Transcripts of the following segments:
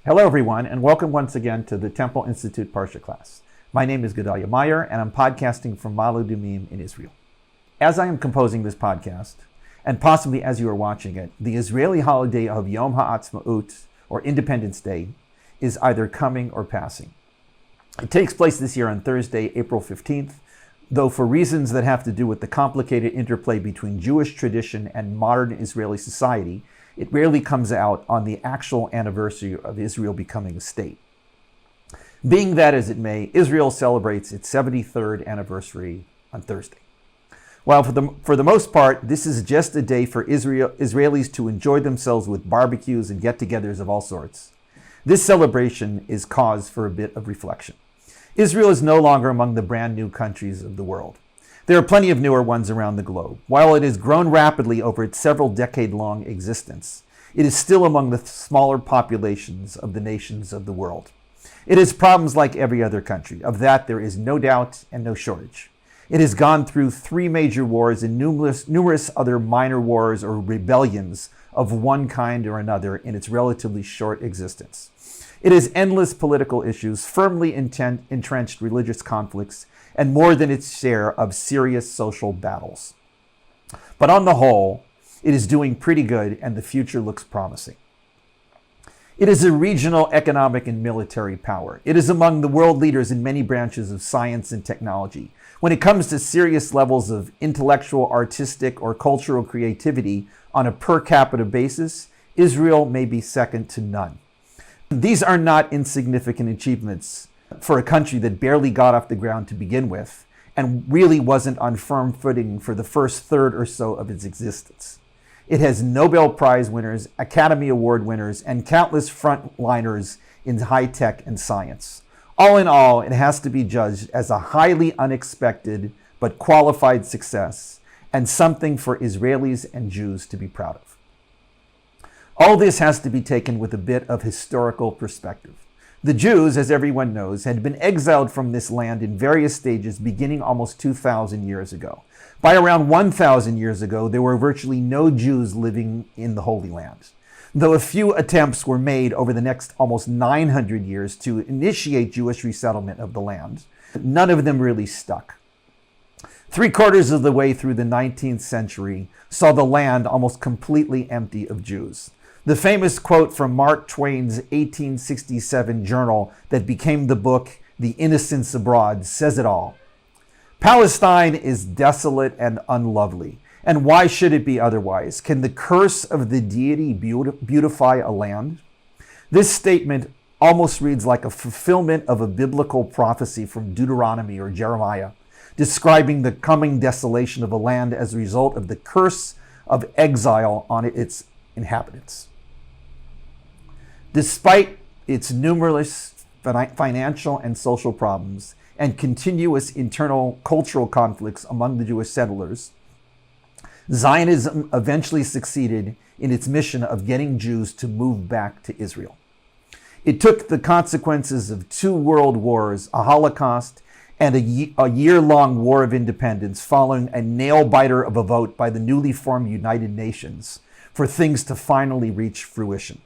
Hello everyone, and welcome once again to the Temple Institute Parashat class. My name is Gedalia Meyer, and I'm podcasting from Ma'ale Adumim in Israel. As I am composing this podcast, and possibly as you are watching it, the Israeli holiday of Yom Ha'Aztma'ut, or Independence Day, is either coming or passing. It takes place this year on Thursday, April 15th, though for reasons that have to do with the complicated interplay between Jewish tradition and modern Israeli society, it rarely comes out on the actual anniversary of Israel becoming a state. Being that as it may, Israel celebrates its 73rd anniversary on Thursday. While for the most part, this is just a day for Israelis to enjoy themselves with barbecues and get-togethers of all sorts, this celebration is cause for a bit of reflection. Israel is no longer among the brand new countries of the world. There are plenty of newer ones around the globe. While it has grown rapidly over its several decade-long existence, it is still among the smaller populations of the nations of the world. It has problems like every other country. Of that, there is no doubt and no shortage. It has gone through 3 major wars and numerous other minor wars or rebellions of one kind or another in its relatively short existence. It has endless political issues, firmly entrenched religious conflicts, and more than its share of serious social battles. But on the whole, it is doing pretty good, and the future looks promising. It is a regional economic and military power. It is among the world leaders in many branches of science and technology. When it comes to serious levels of intellectual, artistic, or cultural creativity on a per capita basis, Israel may be second to none. These are not insignificant achievements for a country that barely got off the ground to begin with and really wasn't on firm footing for the first third or so of its existence. It has Nobel Prize winners, Academy Award winners, and countless frontliners in high tech and science. All in all, it has to be judged as a highly unexpected but qualified success and something for Israelis and Jews to be proud of. All this has to be taken with a bit of historical perspective. The Jews, as everyone knows, had been exiled from this land in various stages beginning almost 2,000 years ago. By around 1,000 years ago, there were virtually no Jews living in the Holy Land. Though a few attempts were made over the next almost 900 years to initiate Jewish resettlement of the land, none of them really stuck. 3/4 of the way through the 19th century saw the land almost completely empty of Jews. The famous quote from Mark Twain's 1867 journal that became the book The Innocents Abroad says it all. Palestine is desolate and unlovely, and why should it be otherwise? Can the curse of the deity beautify a land? This statement almost reads like a fulfillment of a biblical prophecy from Deuteronomy or Jeremiah, describing the coming desolation of a land as a result of the curse of exile on its inhabitants. Despite its numerous financial and social problems and continuous internal cultural conflicts among the Jewish settlers, Zionism eventually succeeded in its mission of getting Jews to move back to Israel. It took the consequences of 2 world wars, a Holocaust, and a year-long war of independence following a nail-biter of a vote by the newly formed United Nations for things to finally reach fruition.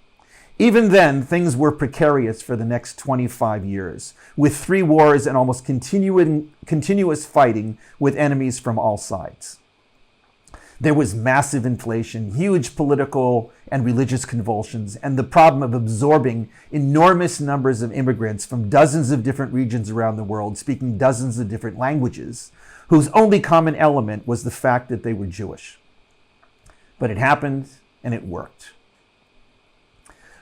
Even then, things were precarious for the next 25 years, with 3 wars and almost continuous fighting with enemies from all sides. There was massive inflation, huge political and religious convulsions, and the problem of absorbing enormous numbers of immigrants from dozens of different regions around the world, speaking dozens of different languages, whose only common element was the fact that they were Jewish. But it happened, and it worked.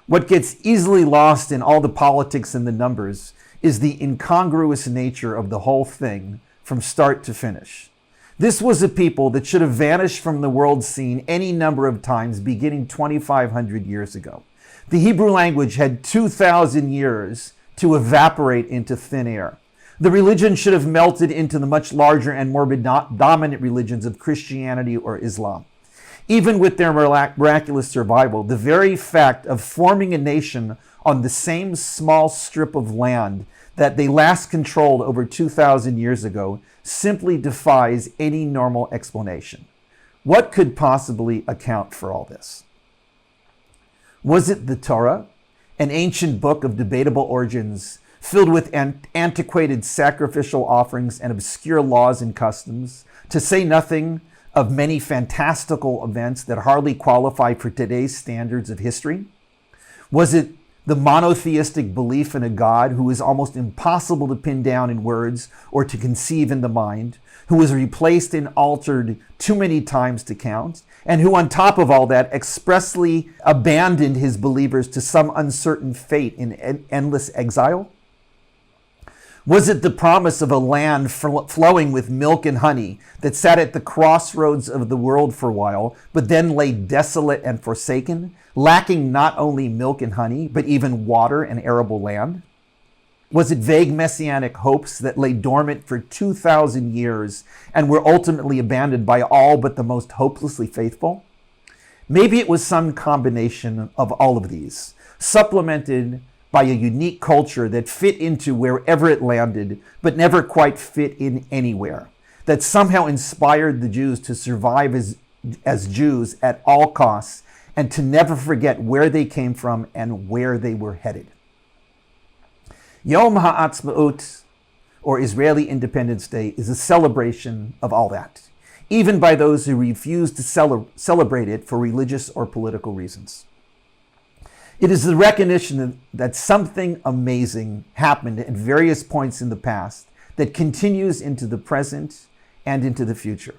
What gets easily lost in all the politics and the numbers is the incongruous nature of the whole thing from start to finish. This was a people that should have vanished from the world scene any number of times beginning 2,500 years ago. The Hebrew language had 2,000 years to evaporate into thin air. The religion should have melted into the much larger and more dominant religions of Christianity or Islam. Even with their miraculous survival, the very fact of forming a nation on the same small strip of land that they last controlled over 2,000 years ago simply defies any normal explanation. What could possibly account for all this? Was it the Torah? an ancient book of debatable origins filled with antiquated sacrificial offerings and obscure laws and customs, to say nothing of many fantastical events that hardly qualify for today's standards of history? Was it the monotheistic belief in a God who is almost impossible to pin down in words or to conceive in the mind, who was replaced and altered too many times to count, and who on top of all that expressly abandoned his believers to some uncertain fate in endless exile? Was it the promise of a land flowing with milk and honey that sat at the crossroads of the world for a while, but then lay desolate and forsaken, lacking not only milk and honey, but even water and arable land? Was it vague messianic hopes that lay dormant for 2,000 years and were ultimately abandoned by all but the most hopelessly faithful? Maybe it was some combination of all of these, supplemented by a unique culture that fit into wherever it landed, but never quite fit in anywhere, that somehow inspired the Jews to survive as Jews at all costs and to never forget where they came from and where they were headed. Yom Ha'Aztma'ut, or Israeli Independence Day, is a celebration of all that, even by those who refuse to celebrate it for religious or political reasons. It is the recognition that something amazing happened at various points in the past that continues into the present and into the future.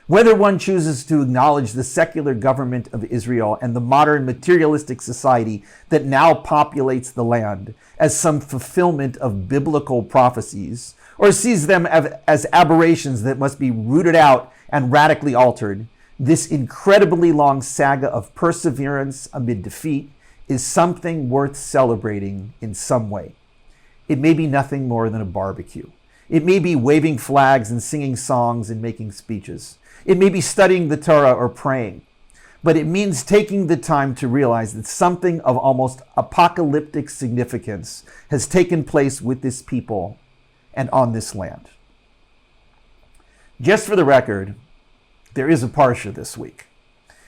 Whether one chooses to acknowledge the secular government of Israel and the modern materialistic society that now populates the land as some fulfillment of biblical prophecies, or sees them as aberrations that must be rooted out and radically altered, this incredibly long saga of perseverance amid defeat is something worth celebrating in some way. It may be nothing more than a barbecue. It may be waving flags and singing songs and making speeches. It may be studying the Torah or praying. But it means taking the time to realize that something of almost apocalyptic significance has taken place with this people and on this land. Just for the record, there is a Parsha this week.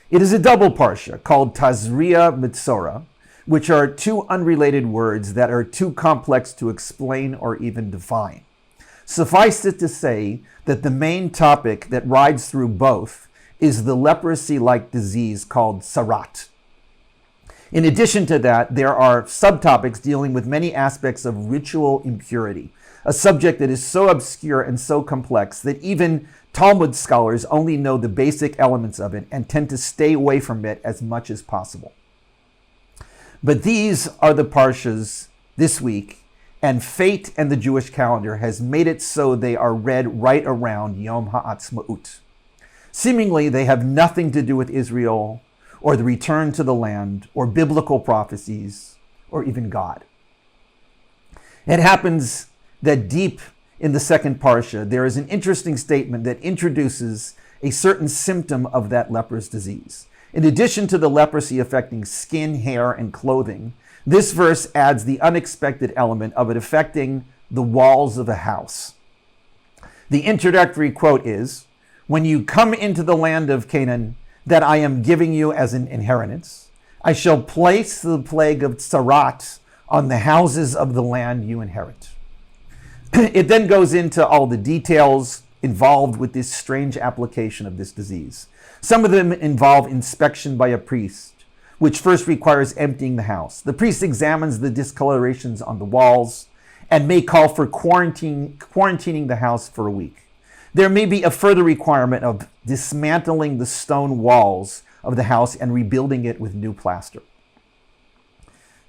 It is a double Parsha called Tazria-Metzora, which are two unrelated words that are too complex to explain or even define. Suffice it to say that the main topic that rides through both is the leprosy-like disease called sarat. In addition to that, there are subtopics dealing with many aspects of ritual impurity, a subject that is so obscure and so complex that even Talmud scholars only know the basic elements of it and tend to stay away from it as much as possible. But these are the Parshas this week, and fate and the Jewish calendar has made it so they are read right around Yom Ha'Aztma'ut. Seemingly, they have nothing to do with Israel or the return to the land or biblical prophecies or even God. It happens that deep in the second Parsha, there is an interesting statement that introduces a certain symptom of that leprous disease. In addition to the leprosy affecting skin, hair, and clothing, this verse adds the unexpected element of it affecting the walls of a house. The introductory quote is, "When you come into the land of Canaan that I am giving you as an inheritance, I shall place the plague of Sarat on the houses of the land you inherit." It then goes into all the details involved with this strange application of this disease. Some of them involve inspection by a priest, which first requires emptying the house. The priest examines the discolorations on the walls and may call for quarantining the house for a week. There may be a further requirement of dismantling the stone walls of the house and rebuilding it with new plaster.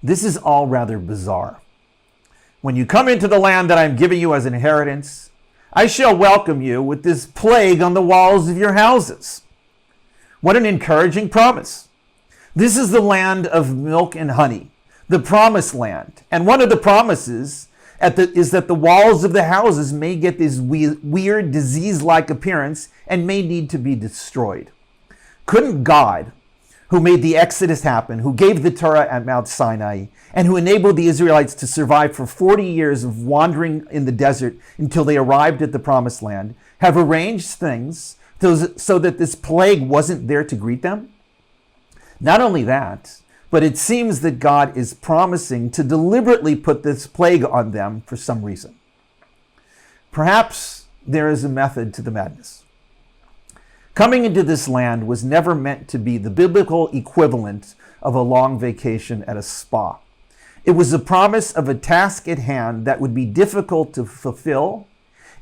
This is all rather bizarre. When you come into the land that I am giving you as an inheritance, I shall welcome you with this plague on the walls of your houses. What an encouraging promise. This is the land of milk and honey, the promised land. And one of the promises is that the walls of the houses may get this weird disease-like appearance and may need to be destroyed. Couldn't God, who made the Exodus happen, who gave the Torah at Mount Sinai, and who enabled the Israelites to survive for 40 years of wandering in the desert until they arrived at the promised land, have arranged things so that this plague wasn't there to greet them? Not only that, but it seems that God is promising to deliberately put this plague on them for some reason. Perhaps there is a method to the madness. Coming into this land was never meant to be the biblical equivalent of a long vacation at a spa. It was a promise of a task at hand that would be difficult to fulfill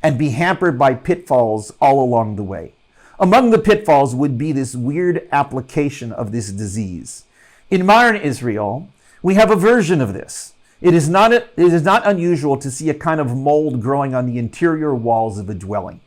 and be hampered by pitfalls all along the way. Among the pitfalls would be this weird application of this disease. In modern Israel, we have a version of this. It is not unusual to see a kind of mold growing on the interior walls of a dwelling.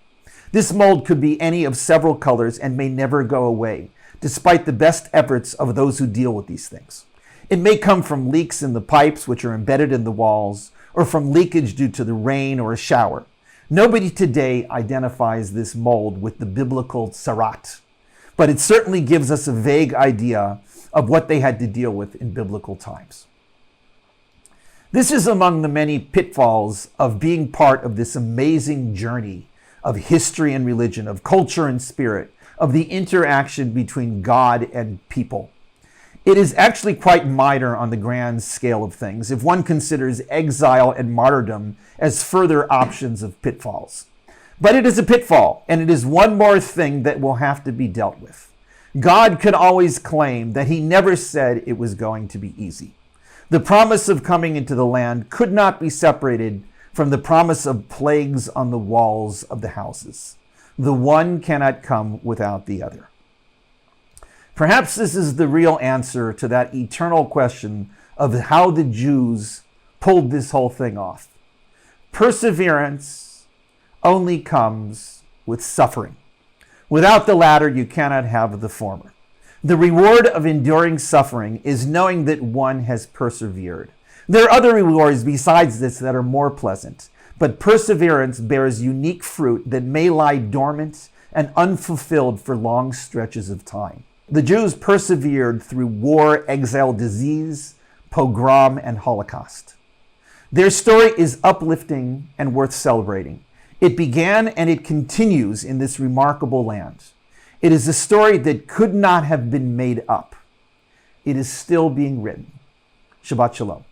This mold could be any of several colors and may never go away, despite the best efforts of those who deal with these things. It may come from leaks in the pipes which are embedded in the walls, or from leakage due to the rain or a shower. Nobody today identifies this mold with the biblical tsarat, but it certainly gives us a vague idea of what they had to deal with in biblical times. This is among the many pitfalls of being part of this amazing journey of history and religion, of culture and spirit, of the interaction between God and people. It is actually quite minor on the grand scale of things if one considers exile and martyrdom as further options of pitfalls. But it is a pitfall, and it is one more thing that will have to be dealt with. God could always claim that he never said it was going to be easy. The promise of coming into the land could not be separated from the promise of plagues on the walls of the houses. The one cannot come without the other. Perhaps this is the real answer to that eternal question of how the Jews pulled this whole thing off. Perseverance only comes with suffering. Without the latter, you cannot have the former. The reward of enduring suffering is knowing that one has persevered. There are other rewards besides this that are more pleasant, but perseverance bears unique fruit that may lie dormant and unfulfilled for long stretches of time. The Jews persevered through war, exile, disease, pogrom, and Holocaust. Their story is uplifting and worth celebrating. It began and it continues in this remarkable land. It is a story that could not have been made up. It is still being written. Shabbat Shalom.